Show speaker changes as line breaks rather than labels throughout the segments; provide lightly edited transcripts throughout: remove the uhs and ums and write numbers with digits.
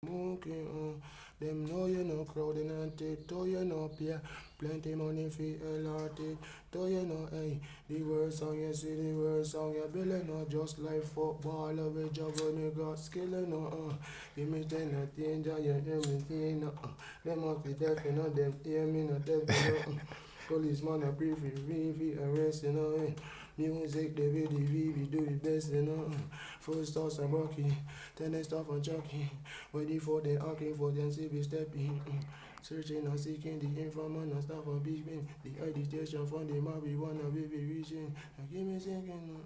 Monkey, them know you know crowding and take, do you know pay plenty money for LRT, do you know, hey, the worst song you see, the worst song you billing, no, just like football, of a job when you got skill, no, give me 10 a danger, you hear me, no, them must be deaf, you know, them hear me, no, deaf, you know, policeman a brief, we arrest, you know, music, the way the we do the best, you know, first stars are rocky, then they start from jockey. Waiting for the asking for them to be stepping. Searching and seeking the informant and stuff on big men. The agitation from the marijuana baby reaching. Give me singing.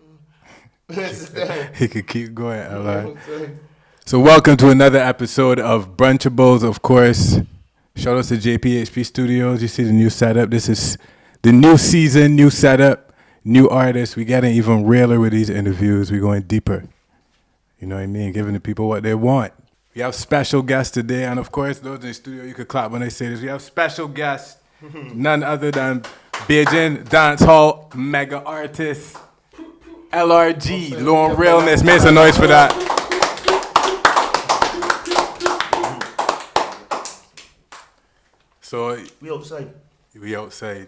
He could keep going, Ella. So welcome to another episode of Brunchables, of course. Shout out to JPHP Studios. You see the new setup. This is the new season, new setup, new artists. We getting even realer with these interviews. We're going deeper. You know what I mean? Giving the people what they want. We have special guests today, and of course, those in the studio, you could clap when they say this. We have special guests, none other than Beijing dancehall mega artist LRG, Law and Realness. Make some noise for that. So
We outside.
we outside.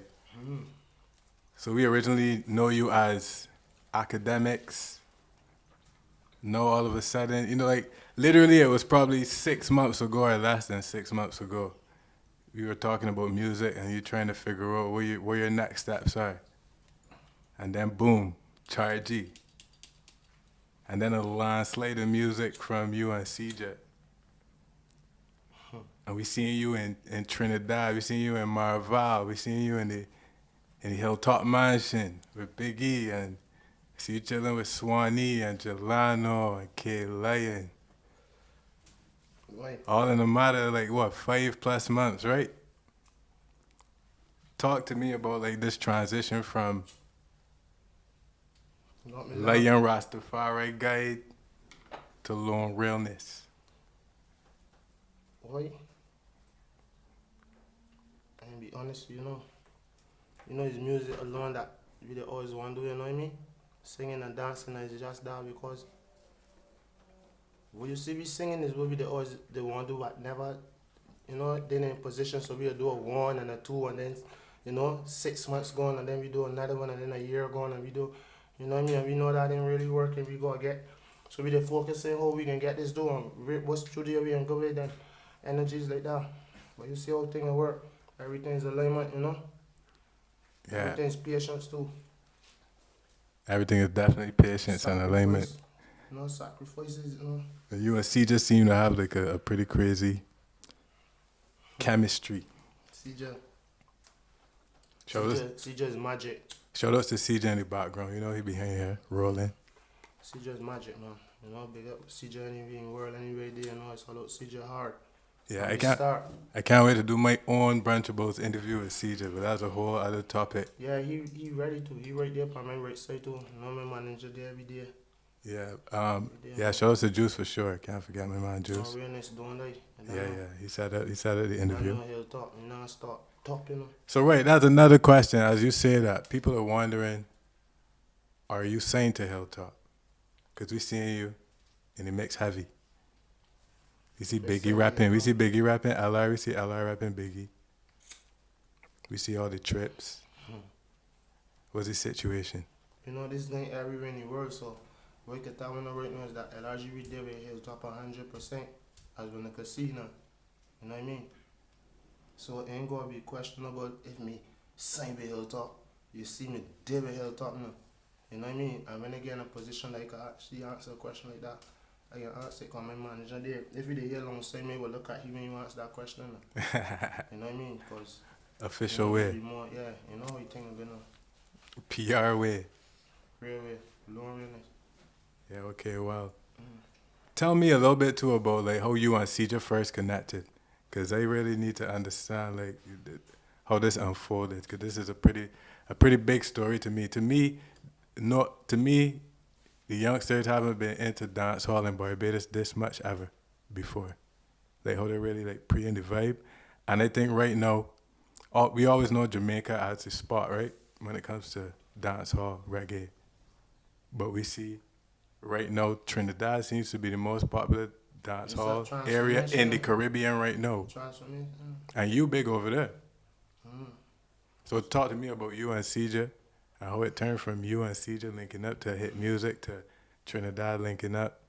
So we originally know you as academics. No, all of a sudden, like literally, it was probably 6 months ago or less than 6 months ago. We were talking about music, and you're trying to figure out where your next steps are. And then boom, Chargy. And then a landslide of music from you and CJ. And we seen you in Trinidad, we seen you in Marval, we seen you in the Hilltop Mansion with Big E, and see you chilling with Swanee and Jelano and K Lion.
Right.
All in a matter of 5+ months, right? Talk to me about this transition from Lion Rastafari guide to Lone Realness.
Why? And be honest, it's music alone that we always want to do, you know what I mean? Singing and dancing is just that because what you see we singing is what we always they want to do, but never, then in position so we do a one and a two and then 6 months gone and then we do another one and then a year gone and we do, you know what I mean? And we know that ain't really working. We gotta get so we focusing how we can get this done. What studio we can go with and energies like that. But you see how things work. Everything's alignment,
Yeah.
Everything's patience too.
Everything is definitely patience and alignment.
Sacrifices,
You and C just seem to have a pretty crazy chemistry.
CJ.
Shout out
CJ is magic.
to CJ in the background. He behind here rolling.
CJ is magic, man. Big up CJ anyway in the world, anyway there, it's all about CJ hard.
Yeah, I can't wait to do my own Brunchables interview with CJ, but that's a whole other topic.
Yeah, he ready to. He right there on my right side too. My manager there every day.
Yeah, shout out to Juice for sure. Can't forget my man Juice.
Real nice doing that.
Yeah, he said that at the interview.
I know he'll talk, non-stop talking.
So right, that's another question. As you say that, people are wondering, are you signed to Hilltop? Because we seeing you in the mix heavy. We see Biggie rapping. We see Biggie rapping LR. We see LR rapping Biggie. We see all the trips. What's the situation?
This ain't everywhere in the world, so what you can tell me right now is that LRG we did with Hilltop 100% as when the casino. You know what I mean? So it ain't gonna be questionable if me sign with Hilltop. You see me did with Hilltop now. You know what I mean? And when I get in a position like I actually answer a question like that, I can answer it because my manager there. If you hear alongside me, we'll look at him when you answer that question. You know what I mean? Because
official way.
More, yeah, you know how you think I'm gonna.
PR way.
Real way. Low realness.
Yeah, okay, well. Tell me a little bit too about how you and CJ first connected. Because I really need to understand how this unfolded. Because this is a pretty big story to me. To me, the youngsters haven't been into dancehall in Barbados this much ever before. How they're really pre in the vibe. And I think right now, we always know Jamaica as a spot, right? When it comes to dancehall, reggae. But we see right now Trinidad seems to be the most popular dance
It's a
hall area in
transformation.
the Caribbean right now.
Transformation.
And you big over there.
Mm.
So talk to me about you and CJ and how it turned from you and CJ linking up to hit music to Trinidad linking up.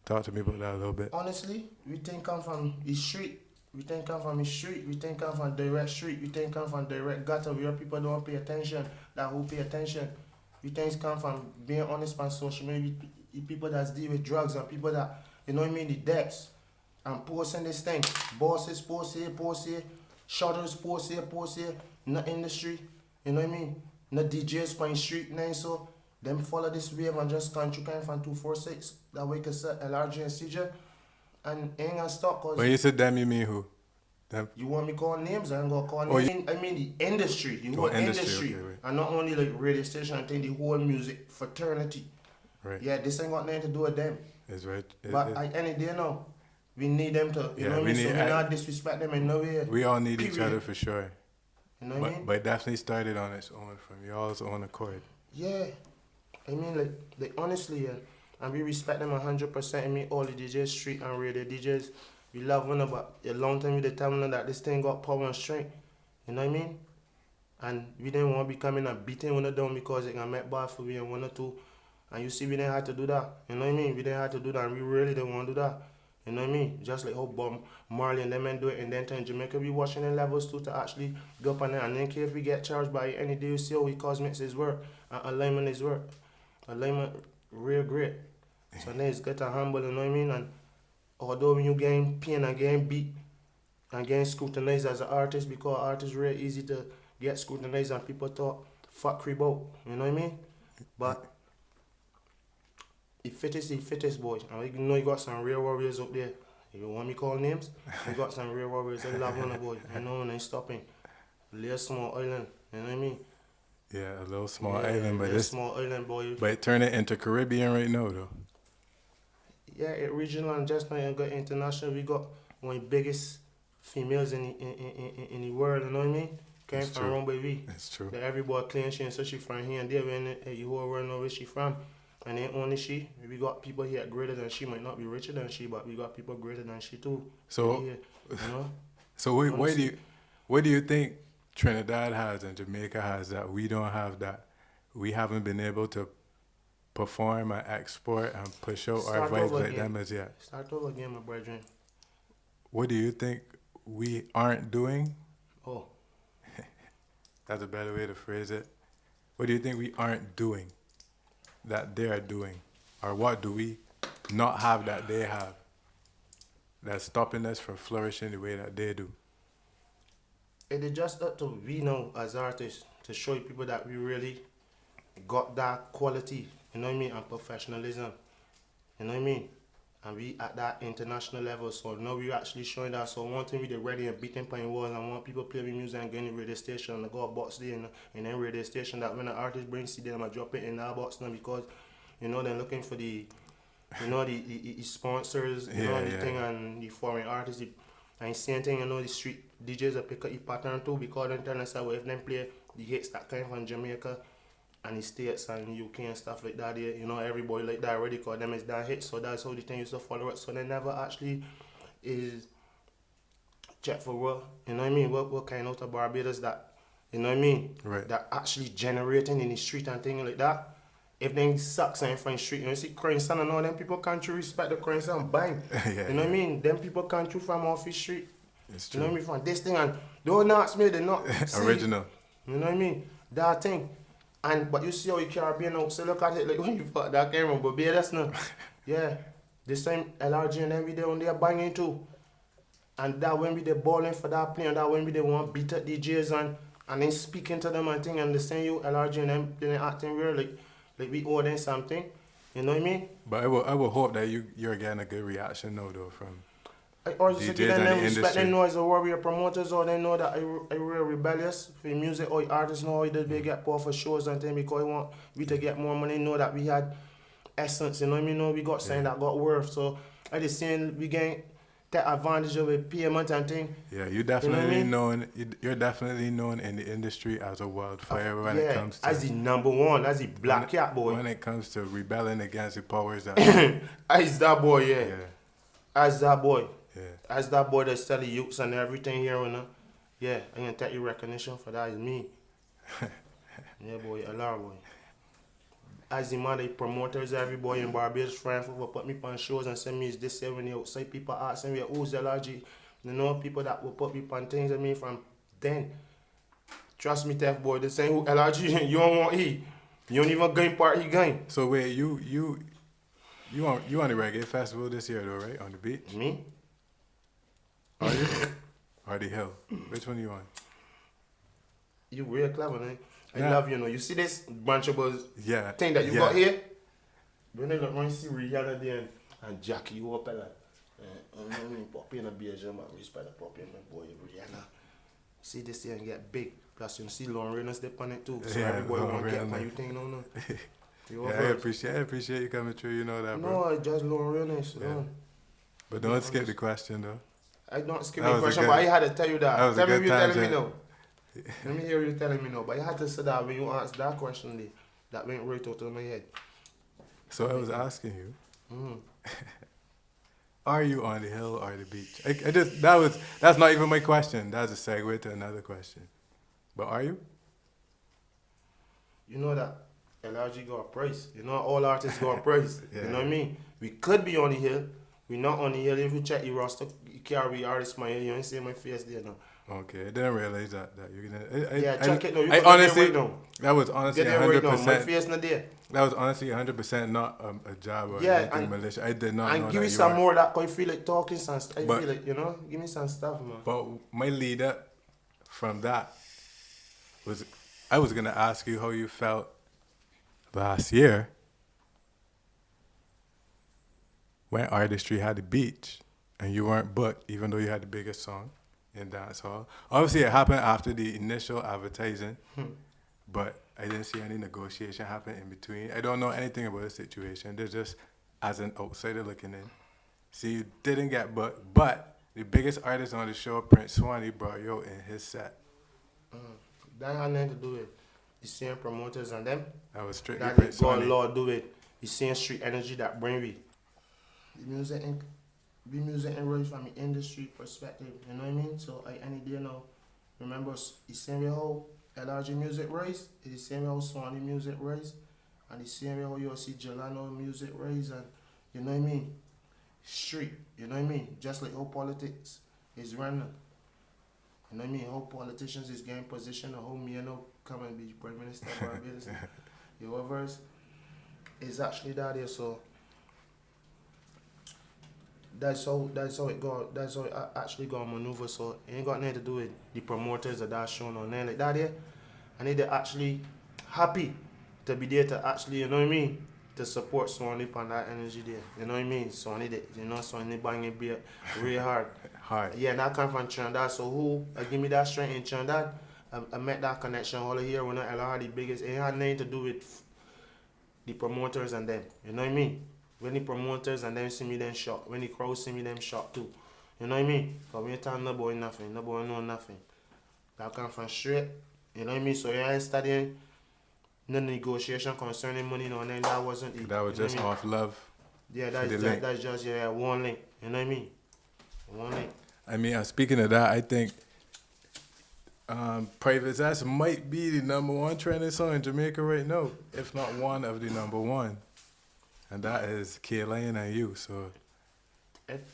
Talk to me about that a little bit.
Honestly, we think come from the street. We think come from the street. We think come from direct street. We think come from direct gutter where people don't pay attention. That who pay attention. We think come from being honest on social media. People that deal with drugs and people that, you know what I mean, the debts. And posting this thing. Bosses post here. Shutters post here. No industry. You know what I mean? No DJs playing street name so. Them follow this wave and just country kind from 246. That way can set LRG and CJ. And ain't gonna stop cause
When you said them, you mean who? Them?
you want me call names, I ain't gonna call
Oh,
names. I mean the industry, the whole industry.
okay, right.
And not only like radio station, I think the whole music fraternity.
Right.
Yeah, this ain't got nothing to do with them.
It's right.
But any day now, we need them to, you know what I mean? So we not disrespect them in no way.
We all need each
Period.
other for sure.
You know what I mean?
But it definitely started on its own from y'all's own accord.
Yeah. I mean, like honestly, yeah. And we respect them 100%. I mean, all the DJs, street and radio DJs, we love them, but a long time we they tell them that this thing got power and strength. You know what I mean? And we didn't want to be coming and beating one of them because it can make bad for we and one or two. And you see, we didn't have to do that. You know what I mean? We didn't have to do that, and we really didn't want to do that. You know what I mean? Just like how Bob Marley and them men do it, and then in Jamaica, we watching the levels too to actually go up on it. And then if we get charged by any day, you see how we cosmetics is work and alignment is work. Alignment real great. So then it's get a humble, you know what I mean? And although when you getting pain and getting beat and getting scrutinized as an artist, because artists real easy to get scrutinized and people talk fuck creep out, you know what I mean? But the fittest boy. And you know you got some real warriors up there. You want me call names? You got some real warriors. They love on the boy. You know, and they stopping. Little small island, you know what I mean?
Yeah, a little small island, but
it's small island boy.
But it turned it into Caribbean right now though.
Yeah, it regional and just now you got international. We got one of the biggest females in the world, you know what I mean? Came
That's
from
true.
Rome, baby.
That's true.
That every boy claims she and so she from here and there, when the whole world know where she from. And ain't only she, we got people here greater than she, might not be richer than she, but we got people greater than she too.
So,
here, you know?
So what do you think Trinidad has and Jamaica has that we don't have, that we haven't been able to perform and export and push out our vibes like them as yet?
Start over again, my brethren.
What do you think we aren't doing?
Oh,
That's a better way to phrase it. What do you think we aren't doing that they're doing? Or what do we not have that they have that's stopping us from flourishing the way that they do?
it is just up to we know as artists to show people that we really got that quality, you know what I mean, and professionalism, you know what I mean? And we at that international level, so now we actually showing that. So one thing we did ready and beating playing walls and want people play music and get in radio station and go box there and then radio station that when an artist brings CD, them I drop it in that box now because, you know, they're looking for the, you know, the sponsors, you know, the thing and the foreign artists. And same thing, you know, the street DJs will pick up the pattern too because they're trying to say, well, if them play the hits that came from Jamaica and the States and UK and stuff like that, you know, everybody like that already because them is that hit, so that's how the thing used to follow it. So they never actually is check for what, you know what I mean, what kind out of Barbados that, you know what I mean,
Right.
that actually generating in the street and things like that. If they sucks in front street, you know, see Crying Son and all them people can't respect the Crying Son, bang. You know what I mean? Them people can't from off the street.
It's true.
You know what I mean? From this thing and don't ask me, they not see,
Original.
you know what I mean? That thing. And but you see how you Caribbean out, so look at it like when you fuck that camera, but be that's no. Yeah. This time LRG and them we there on there banging too. And that when we they balling for that play and that when we they want beat up DJs and then speaking to them and thing and they saying you LRG and them they acting real like we owe them something. You know what I mean?
But I will hope that you're getting a good reaction now though from
Or just
DJs
give them
and the
respect,
industry.
they know as a warrior promoters or they know that I real rebellious for music or artists know how they get poor for shows and things because they want we to get more money, know that we had essence, you know what I mean? Know we got something that got worth. So I just saying we gain take advantage of it, payment and thing.
Yeah, you're
You
definitely
know what I mean?
known. You're definitely known in the industry as a wildfire when it comes to
as the number one, as the black cat boy.
when it comes to rebelling against the powers that
As that boy, yeah.
yeah.
As that boy.
Yeah.
As that boy that study youths and everything here, you know. Yeah, I'm gonna take you recognition for that is me. Yeah, boy, a lot, boy. As the man, the promoters, every boy in Barbados, France, will put me on shows and send me this here when they outside people asking me, who's the allergy? You know, people that will put me on things I mean from then. Trust me, Teff boy, the same who allergy you don't want eat. You don't even game part he game.
So wait, you on the reggae festival this year though, right? On the beach?
Me?
Are you? Or the hill? Which one you on?
You real clever, man. I
Yeah.
love you know. You see this Brunchables
Yeah.
thing that you
yeah.
got here? When I look see Rihanna there and Jackie you up like pop in a beer jam and respect the pop in my boy Rihanna. See this here and get big. Plus you see Lauren Reynolds step on it too. So
Yeah,
everybody
Lauren
want to get
Reynolds.
my you think no. You
Yeah, I appreciate you coming through. You know that, bro.
no, it's just Lauren Reynolds.
Yeah.
No.
But don't skip the question though.
I don't skip
That
the
was a
question,
good-
but I had to tell you that.
that was a
Tell me
good
what you're telling me
tangent.
now. Let me hear you telling me now. But you had to say that when you asked that question there. That went right out of my head.
So I was asking you,
Mm.
are you on the hill or the beach? I just that's not even my question. That's a segue to another question. But are you?
You know that LRG got a price. You know all artists got a price.
Yeah.
You know what I mean? We could be on the hill. We not on the hill. If you check your roster, you can't be artist my you ain't see my face there now.
Okay, I didn't realize that you're gonna.
Yeah, check it now. You
I
got
honestly,
right now.
that was honestly
Get there right now. My
100%.
face not there.
That was honestly 100% not a job or
Yeah,
anything
and-
malicious. I did not know
And
that
give me
you
some
were.
more that I feel like talking some stuff. I
But-
feel like, you know, give me some stuff, man.
But my lead up from that was I was gonna ask you how you felt last year when artistry had the beach and you weren't booked, even though you had the biggest song in dancehall. Obviously, it happened after the initial advertising, but I didn't see any negotiation happen in between. I don't know anything about the situation. They're just as an outsider looking in. See, you didn't get booked, but the biggest artist on the show, Prince Swanee, brought you out in his set.
That had nothing to do with the same promoters and them.
That was strictly
That
Prince
God
Swanee.
Lord do it. The same street energy that bring we. The music and really from the industry perspective, you know what I mean? So I any day now, remember the same way how LRG music rise, it's the same way how Swanee music rise, and the same way how you see Jelano music rise, and you know what I mean? Street, you know what I mean? Just like how politics is running. You know what I mean? How politicians is getting position, and how me and how come and be Prime Minister of Barbados. Your verse is actually that there, so that's how it go. That's how it actually go maneuver. So it ain't got nothing to do with the promoters of that show or nothing like that there. I need to actually happy to be there to actually, you know what I mean, to support Swanee on that energy there. You know what I mean? So I need it, you know, so I need bang it be real hard.
Hard.
Yeah, and I come from Trinidad, so who give me that strength in Trinidad? I met that connection all here when I had the biggest. It had nothing to do with the promoters and them. You know what I mean? When the promoters and them see me, them shocked. When the crowd see me, them shocked too. You know what I mean? Because when you tell no boy nothing, no boy know nothing. That come from straight. You know what I mean? So you ain't studying no negotiation concerning money, no, and then that wasn't it.
That was
You know
just
what I mean?
off love.
Yeah,
the link.
that's just yeah, one link. You know what I mean? One link.
I mean, speaking of that, I think Private Zest might be the #1 trending song in Jamaica right now, if not one of the #1. And that is Kaylane and You. So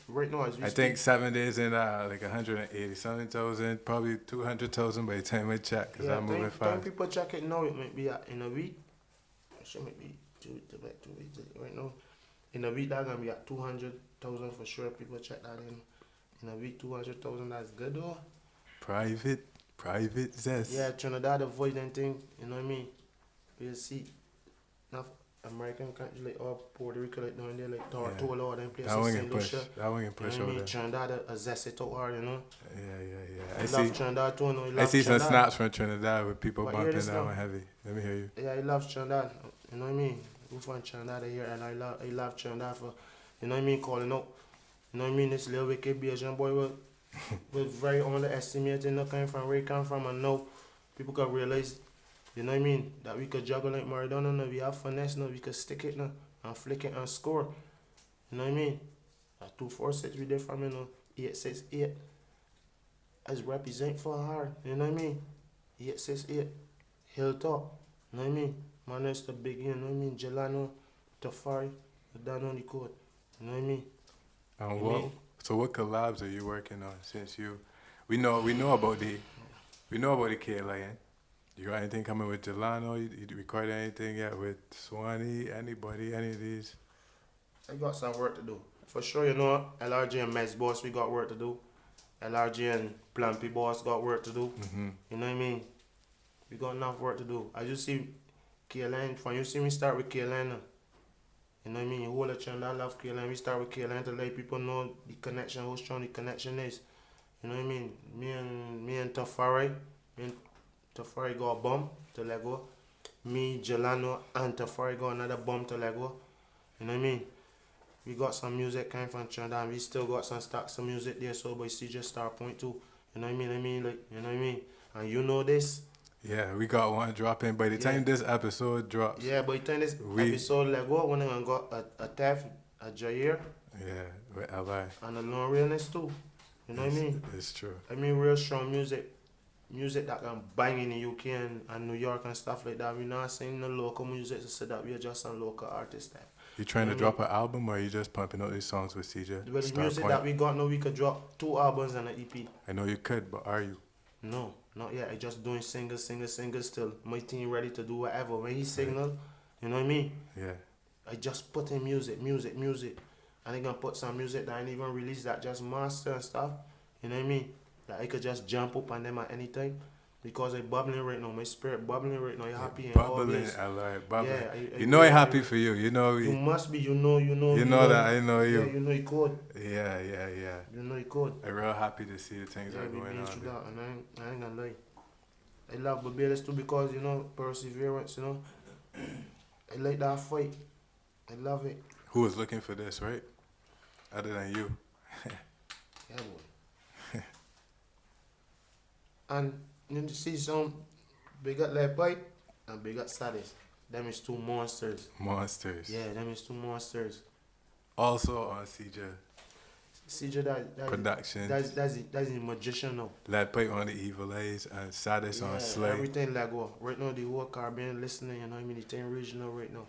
Right now, as we
I
speak,
think 7 days in, like 180,000, probably 200,000 by the time I check, because I'm moving
time
fast.
people check it now, it might be in a week. It might be 2 weeks right now. In a week, that's gonna be at 200,000 for sure. People check that in a week. 200,000, that's good though.
Private Zest.
Yeah, Trinidad avoid them thing. You know what I mean? We'll see. Now, American countries like Puerto Rico, like down there, like Tortola, all them places.
That one
St.
can push.
Lucia.
That one can push
You know what I
over
mean? Trinidad a zest it out hard, you know.
Yeah.
I love Trinidad too. No,
I see some snaps from Trinidad with people
But hear
bumping
this
that
now.
one heavy. Let me hear you.
Yeah, I love Trinidad. You know what I mean? We from Trinidad here, and I love Trinidad for, you know what I mean, calling out. You know what I mean? This little wicked Asian boy was very underestimated. Not coming from where he come from, and now people can realize, you know what I mean, that we could juggle like Maradona. Now we have finesse. Now we could stick it now and flick it and score. You know what I mean? At 246 we there from, 868. As represent for hard, you know what I mean? 868. Hilltop, you know what I mean? Man, that's the big, you know what I mean? Jelano, Tafari, down on the code, you know what I mean?
So what collabs are you working on since we know about the KLIN. You got anything coming with Jelano? You recorded anything yet with Swanee? Anybody? Any of these?
I got some work to do. For sure, LRG and Mez Boss, we got work to do. LRG and Plumpy Boss got work to do.
Mm-hmm.
You know what I mean? We got enough work to do. I just see KLN, when you see me start with KLN, you know what I mean? Whole of Chanda, I love KLN. We start with KLN to let people know the connection, how strong the connection is. You know what I mean? Me and Tafari got a bump to let go. Me, Jelano, and Tafari got another bump to let go. You know what I mean? We got some music coming from Chanda, and we still got some stocks of music there, so by CJ Star Point too. You know what I mean? Like, you know what I mean? And you know this.
Yeah, we got one dropping. By the time this episode drops.
Yeah, by the time this episode let go, when I got a Teff, a Jair.
Yeah, with LI.
And a Lone Realness too. You know what I mean?
It's true.
I mean, real strong music that can bang in the UK and New York and stuff like that. We're not saying the local music to say that we're just some local artists there.
You trying to drop an album, or are you just pumping out these songs with CJ?
Well, the music that we got now, we could drop 2 albums and an EP.
I know you could, but are you?
No, not yet. I just doing singles still. My team ready to do whatever. When he signal, you know what I mean?
Yeah.
I just put in music. And I gonna put some music that I ain't even released, that just master and stuff. You know what I mean? That I could just jump up on them at any time. Because I'm bubbling right now. My spirit bubbling right now. You're happy and
bubbling, I like bubbling.
Yeah,
I'm happy for you. You know.
You must be. You know
that I know you.
Yeah, you know you could.
Yeah.
You know you could.
I'm real happy to see the things that are going on.
That, and I ain't gonna lie. I love Barbados too because, perseverance, I like that fight. I love it.
Who was looking for this, right? Other than you.
Yeah, boy. And you see some big up Left Pipe and big up Saddest. Them is 2 monsters.
Monsters.
Yeah, them is 2 monsters.
Also on CJ
that
Productions.
That's the magician now.
Left Pipe on the Evil A's and Saddest on Slay.
Everything like go. Right now the whole Caribbean listening, you know what I mean? The 10 regional right now.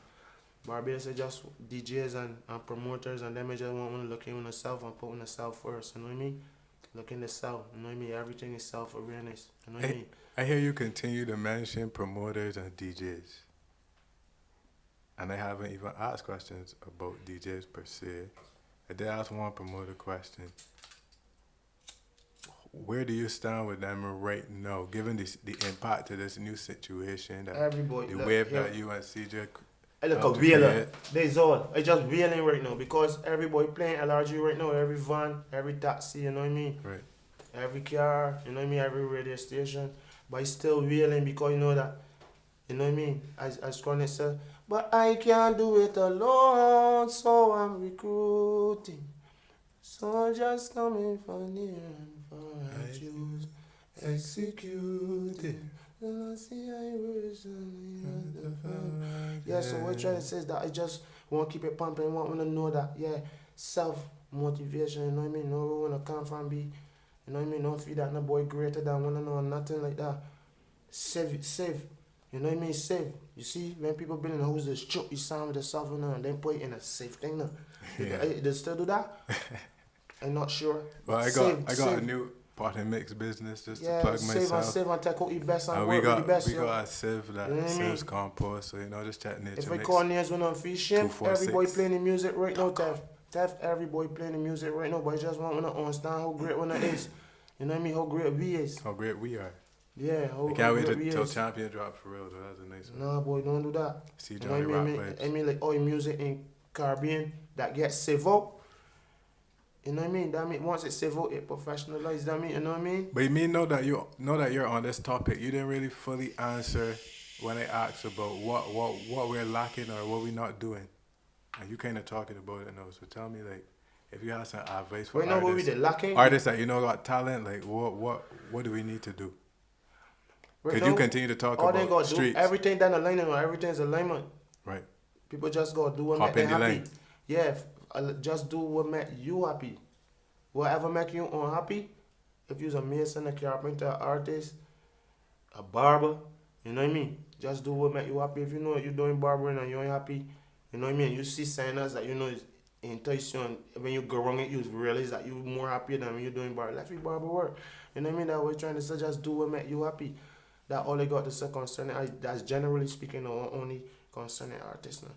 Barbados is just DJs and promoters, and them just want to look in themselves and put in themselves first, you know what I mean? Look in the self, you know what I mean? Everything is self-awareness, you know what I mean?
I hear you continue to mention promoters and DJs. And I haven't even asked questions about DJs per se. I did ask one promoter question. Where do you stand with them right now, given the impact of this new situation, that
Everybody,
the wave that you and CJ...
I look a wheeler. That's all. I just wheeling right now because everybody playing LRG right now. Every van, every taxi, you know what I mean?
Right.
Every car, you know what I mean? Every radio station. But I still wheeling because you know that, you know what I mean? As Chronic said, but I can't do it alone, so I'm recruiting. Soldiers coming from near and far. I choose executing. Yeah, so what I'm trying to say is that I just want to keep it pumping. I want to know that, self-motivation, you know what I mean? No one to come from be, you know what I mean? Don't feel that no boy greater than one and all, nothing like that. Save. You know what I mean? Save. You see, when people building a house, they choke you sound with the self and then put it in a safe thing now.
Yeah.
They still do that? I'm not sure.
Well, I got a new pot and mix business just to plug myself.
Save and take out the best and
we
work
got,
with the best.
We got a sieve that serves compost, so just chat nature
if
mix.
I call names when I'm fishing, everybody
246.
playing the music right now, Teff, everybody playing the music right now, but I just want to understand how great one it is. You know what I mean? How great we is.
How great we are.
Yeah,
I can't wait till Champion drop for real, though. That's a nice one.
Nah, boy, don't do that.
See
You
Johnny
know what
Rock
I mean?
players.
I mean, like all the music in Caribbean that gets civil. You know what I mean? That mean once it's civil, it professionalized. That mean, you know what I mean?
But you mean know that you're on this topic. You didn't really fully answer when I asked about what we're lacking or what we're not doing, and you kind of talking about it now. So tell me, like, if you have some advice for
Right now, what we did lacking?
artists that got talent, like what do we need to do?
Right
Could
now,
you continue to talk
all they
about
gotta
streets?
do, everything down the line, everything's alignment.
Right.
People just gotta do what
Hop
make them
in the
happy.
lane.
Yeah, just do what make you happy. Whatever make you unhappy, if you're a mason, a carpenter, an artist, a barber, you know what I mean? Just do what make you happy. If you know you're doing barbering and you're unhappy, you know what I mean? You see signals that you know is intuition. When you go wrong it, you realize that you're more happy than when you're doing barber. Let me barber work. You know what I mean? That we're trying to say just do what make you happy. That all I got to say concerning, that's generally speaking, only concerning artists now.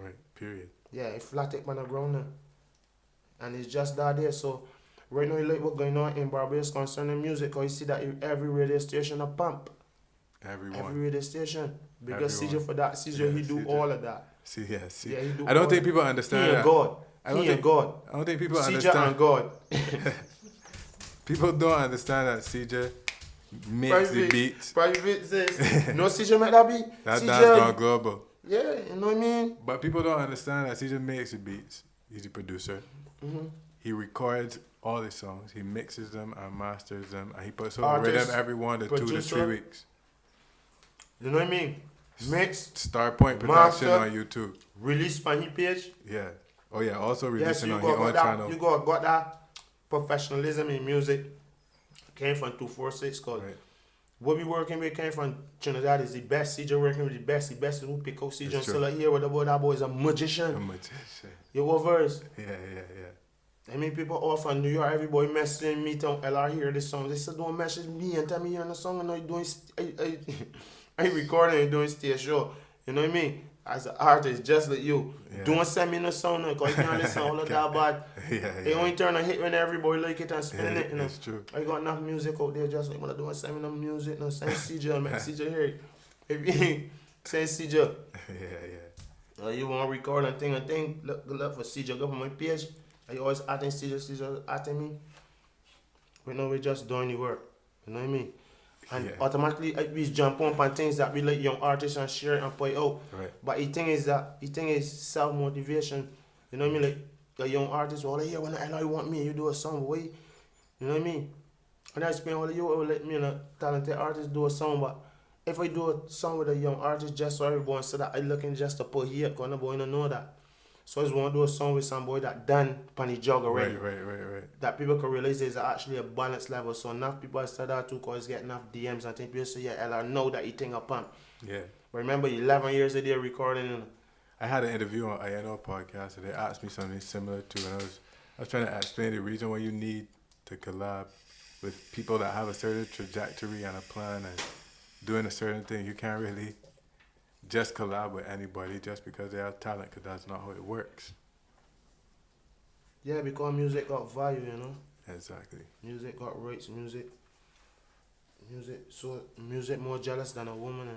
Right, period.
Yeah, it flat it on the ground now. And it's just that there. So right now, like what's going on in Barbados concerning music, because you see that every radio station a pump. Every radio station. Because CJ for that, CJ he do all of that.
See, yeah, see.
Yeah, he do
I don't
all
think
that.
people understand
He
that.
and God.
I don't
He
think
and God.
I don't think people
CJ
understand.
and God.
People don't understand that CJ makes the beats.
Private says, no CJ make that beat.
That's
CJ,
gone global.
yeah, you know what I mean?
But people don't understand that CJ makes the beats. He's a producer.
Mm-hmm.
He records all his songs. He mixes them and masters them, and he puts
Artist,
rhythm every 1 to 2 to 3
producer.
weeks.
You know what I mean? Mix,
Starpoint Production
master,
on YouTube.
release on his page.
Yeah. Oh yeah. Also
Yes,
releasing
you
on his own
got
channel.
that. You got that professionalism in music. Came from 246 cause
Right.
what we working with came from Trinidad is the best. CJ working with the best. The best is who pick out CJ and
It's true.
sell it here with the boy. That boy is a magician.
A magician.
You what verse?
Yeah.
I mean, people all from New York, everybody messaging me, tell LR hear this song. They said, don't message me and tell me you're on the song and I'm doing, I recording and doing stage show. You know what I mean? As an artist, just like you.
Yeah.
Don't send me no song now, because you can't listen all of that bad.
Yeah.
They only turn a hit when everybody like it and spinning it, you know.
It's true.
I got enough music out there, just like, when I don't send me no music, no, send CJ and make CJ hear it. If you send CJ,
Yeah.
you want to record and thing, look for CJ, go for my page. I always atting CJ atting me. We know we just doing the work. You know what I mean? And
Yeah.
automatically we jump on things that we like young artists and share and put out.
Right.
But the thing is self motivation. You know what I mean? Like the young artists, all they hear when I want me, you do a song, way. You know what I mean? And I explain all of you let me and a talented artist do a song, but if I do a song with a young artist just so everyone so that I looking just to put here, because nobody don't know that. So I just want to do a song with somebody that done pan the jog already.
Right.
That people can realize there's actually a balance level. So enough people said that too, because get enough DMs and think people say, yeah, Ella know that he think a pump.
Yeah.
But remember, 11 years a day recording. And
I had an interview on INO podcast and they asked me something similar too, and I was trying to explain the reason why you need to collab with people that have a certain trajectory and a plan and doing a certain thing. You can't really just collab with anybody just because they have talent, because that's not how it works.
yeah, because music got value, you know.
Exactly.
Music got rights, music more jealous than a woman,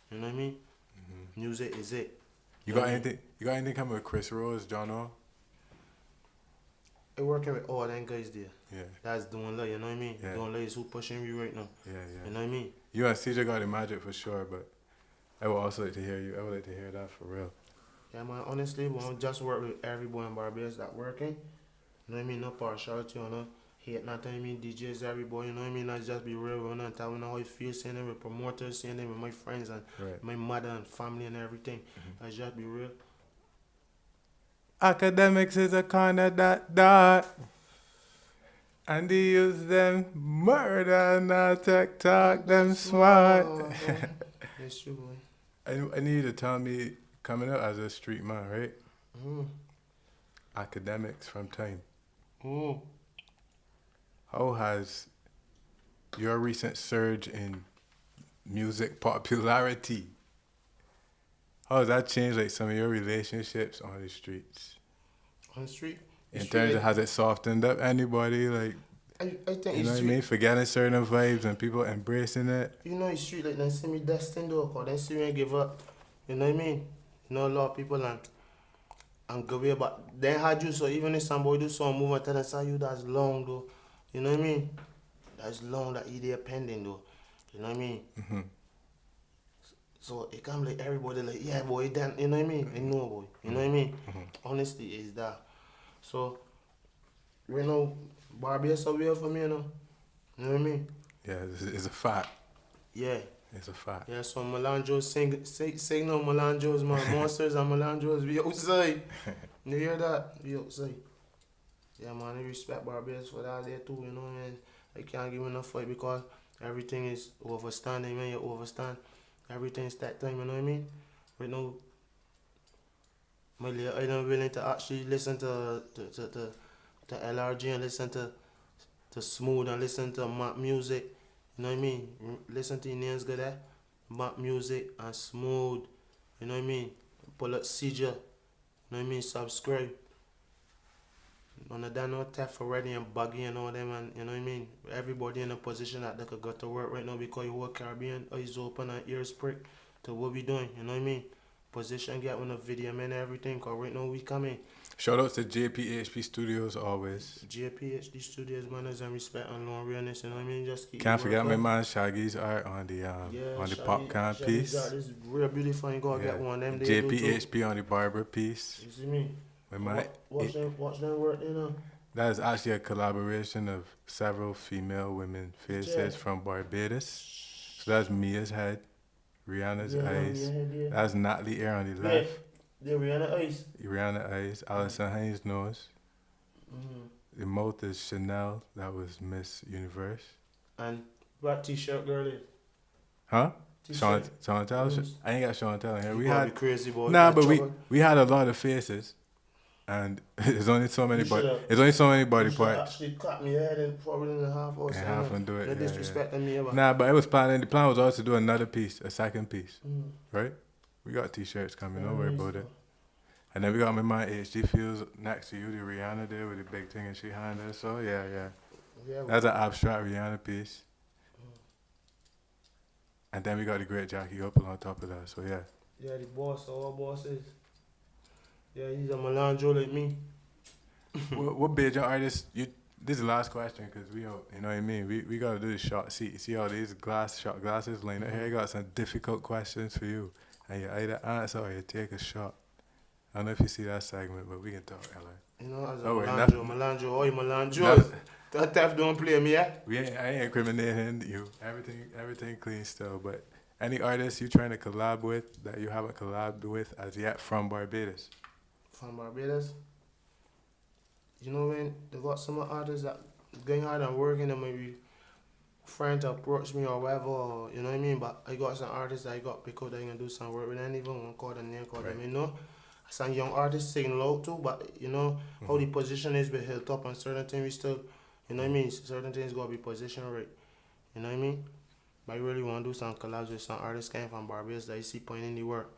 you know what I mean?
Mm-hmm.
Music is it.
You got anything coming with Chris Rose, John O?
I working with all them guys there.
Yeah.
That's doing love, you know what I mean?
Yeah.
Doing love is who pushing you right now.
Yeah.
You know what I mean?
You and CJ got the magic for sure, but I would also like to hear you. I would like to hear that for real.
Yeah, man, honestly, we don't just work with every boy in Barbados that working. You know what I mean? No partiality or no hate, not I mean DJs, every boy, you know what I mean? I just be real, you know, and tell me how I feel, seeing them with promoters, seeing them with my friends and
Right.
my mother and family and everything. I just be real.
Academics is a corner dot. And they use them murder, not tech talk them smart.
That's true, boy.
I need you to tell me, coming up as a street man, right? Academics from time. How has your recent surge in music popularity, how has that changed like some of your relationships on the streets?
On the street?
In terms of, has it softened up anybody? Like,
I think
you know what I mean? Forgetting certain vibes and people embracing it.
You know, it's street like they see me destined though, cause they see me give up. You know what I mean? You know, a lot of people and go away, but they had you, so even if somebody do some movement and say you, that's long though. You know what I mean? That's long that you there pending though. You know what I mean?
Mm-hmm.
So it come like everybody like, yeah boy, then you know what I mean? I know boy. You know what I mean? Honestly is that. So you know, Barbados are real for me, you know. You know what I mean?
Yeah, it's a fact.
Yeah.
It's a fact.
Yeah, so Melanjos, signal Melanjos, man. Monsters and Melanjos, we outside. You hear that? Yo, say. Yeah, man, I respect Barbados for that there too, you know, man. I can't give enough fight because everything is overstanding, man. You overstand. Everything's that time, you know what I mean? Right now, I'm not willing to actually listen to LRG and listen to Smooth and listen to Mac music. You know what I mean? Listen to your names good there. Mac music and Smooth. You know what I mean? Pull up CJ. You know what I mean? Subscribe. None of that no Teff already and Buggy and all them, and you know what I mean? Everybody in a position that they could go to work right now because you work Caribbean, eyes open and ears prick to what we doing, you know what I mean? Position get on the video man and everything, cause right now we coming.
Shout out to JPHP Studios always.
JPHD Studios, manners and respect and long realness, you know what I mean? Just keep
Can't forget my
working.
man Shaggy's art on the
Shaggy-
popcorn
Shaggy
piece.
got this real beautiful, you gotta get one of them. They do too.
JPHP on the barber piece.
You see me?
My man,
Watch them work, you know?
that is actually a collaboration of several female women faces
Yeah.
from Barbados. So that's Mia's head, Rihanna's
Yeah,
eyes.
yeah.
That's Natalie Air on the
Yeah,
left.
they Rihanna Ice.
Rihanna eyes. Alison Haynes nose.
Mm-hmm.
The mouth is Chanel. That was Miss Universe.
And what t-shirt girl is?
Huh?
T-shirt.
Chantal?
Yes.
I ain't got Chantal in here.
You
We
gotta
had
be crazy boy.
nah,
You
but
got
we
trouble.
we had a lot of faces, and there's only so many
You
body.
shoulda-
There's only so many body
You should
parts.
actually clap me head and probably in a half or
And
something.
half and do it.
No
Yeah,
disrespecting me ever.
Nah, but it was planning. The plan was also to do another piece, a second piece,
Mm.
right? We got t-shirts coming.
Yeah,
Don't worry
nice,
about it.
though.
And then we got my man HG Fields next to you, the Rihanna there with the big thing and she behind her. So yeah.
Yeah,
That's an abstract Rihanna piece. And then we got the great Jackie Opal on top of that. So yeah.
yeah, the boss, all bosses. Yeah, he's a Melandro like me.
what major artist you? This is the last question because we don't, you know what I mean. We gotta do the shot. See all these shot glasses laying up here. I got some difficult questions for you, and you either answer or you take a shot. I don't know if you see that segment, but we can talk, LA.
You know, as a
Oh, wait,
Melandro. That Teff don't play me, yeah?
I ain't incriminating you. Everything clean still. But any artists you trying to collab with that you haven't collabed with as yet from Barbados?
From Barbados. You know when they got some artists that going hard and working and maybe friend to approach me or whatever, or, you know what I mean? But I got some artists that I got because they gonna do some work with them, even one call the name call them, you know? Some young artists singing loud too, but you know how the position is with Hilltop and certain things we still, you know what I mean? Certain things gotta be positioned right. You know what I mean? But I really wanna do some collabs with some artists came from Barbados that you see putting in the work.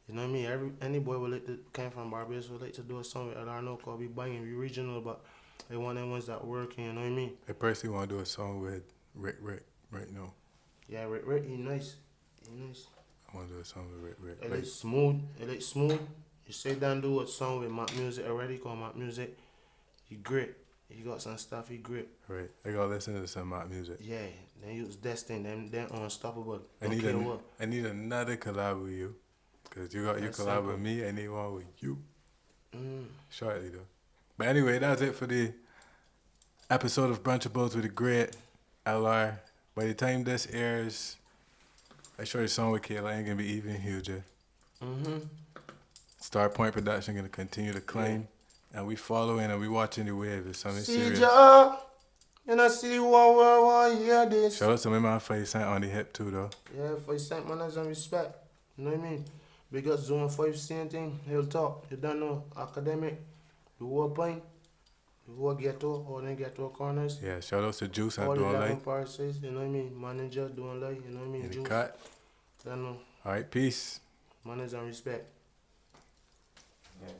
You know what I mean? Any boy will like to came from Barbados would like to do a song with LR cause we banging, we regional, but they want them ones that working, you know what I mean?
I personally want to do a song with Rick right now.
Yeah, Rick, he nice. He nice.
I want to do a song with Rick.
It like smooth. It like smooth. You sit down do a song with Mac Music already, called Mac Music. He great. He got some stuff, he great.
Right. I gotta listen to some Mac music.
Yeah, then you was destined, them unstoppable.
I need another collab with you. Cause you
That's
collab
simple.
with me, I need one with you.
Mm.
Shortly though. But anyway, that's it for the episode of Brunchables with the great LR. By the time this airs, I'm sure the song with Kayla ain't gonna be even huger. Star Point Production gonna continue to climb, and we following and we watching the wave. It's something serious.
CJ, you know, see what hear this.
Shout out to my man Faye Saint on the hip too though.
Yeah, for cent manners and respect. You know what I mean? Big up Zone 5 same thing, Hilltop. You don't know, academic, the war point, the war ghetto, all them ghetto corners.
Yeah, shout out to Juice and
All the
Doing
11
Light
parties, you know what I mean? Manager doing light, you know what I mean?
in the
Juice.
cut.
Don't know,
Alright, peace.
manners and respect. Yeah.